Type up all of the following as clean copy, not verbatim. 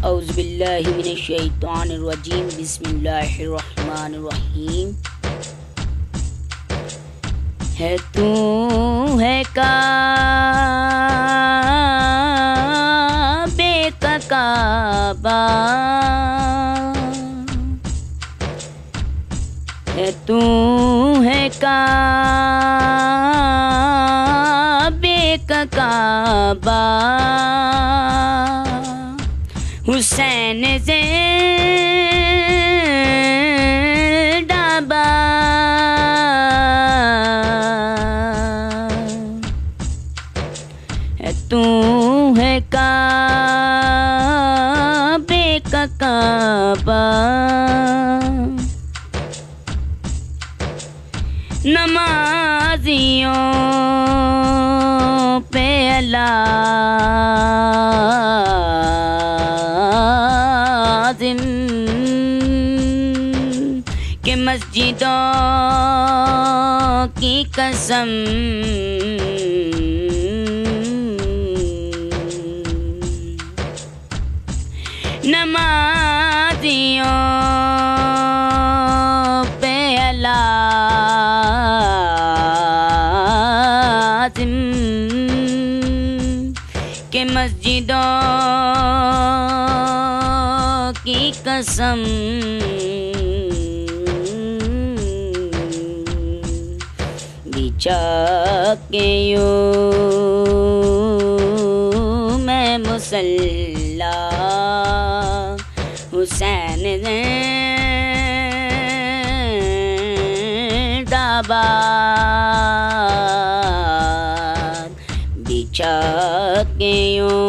औज़ुबिल्लाहि मिनश्शैतानिर्रजीम बिस्मिल्लाहिर्रहमानिर्रहीम। है तू है काबे का काबा, है तू है काबे का काबा, हुसैन ज़िंदाबाद। है तू है काबे का काबा, नमाजियों पे लाज़िम के मस्जिदों की कसम, नमाजियों पे लाज़िम के मस्जिदों की कसम, बिछा के यूं मैं मुसल्ला, हुसैन ज़िंदाबाद। बिछा के यूं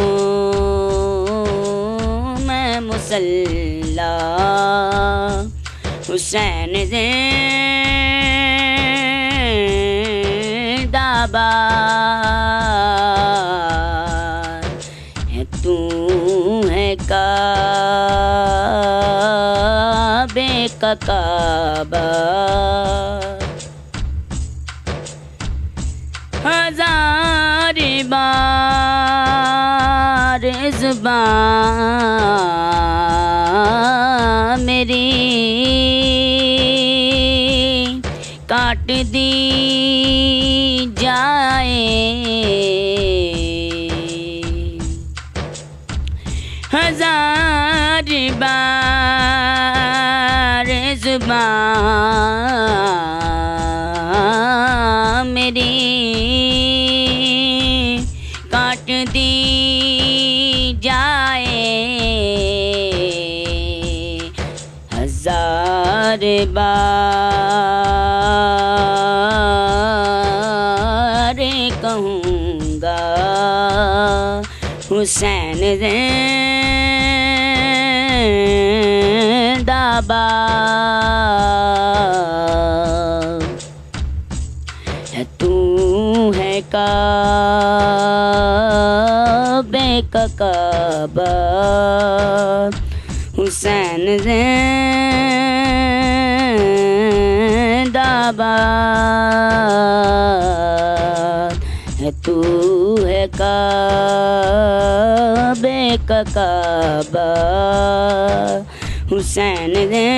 मैं मुसल्ला, हुसैन ज़िंदाबाद। है तू है काबे का काबा, हजार बार ज़ुबान मेरी काट दी जाए, हजार बार ज़ुबान मेरी काट दी जाए, हजार बार कहूँगा हुसैन ज़िंदाबाद। है तू है काबे का काबा, हुसैन ज़िंदाबाद। है तू है काबे का काबा, हुसैन ज़िंदाबाद।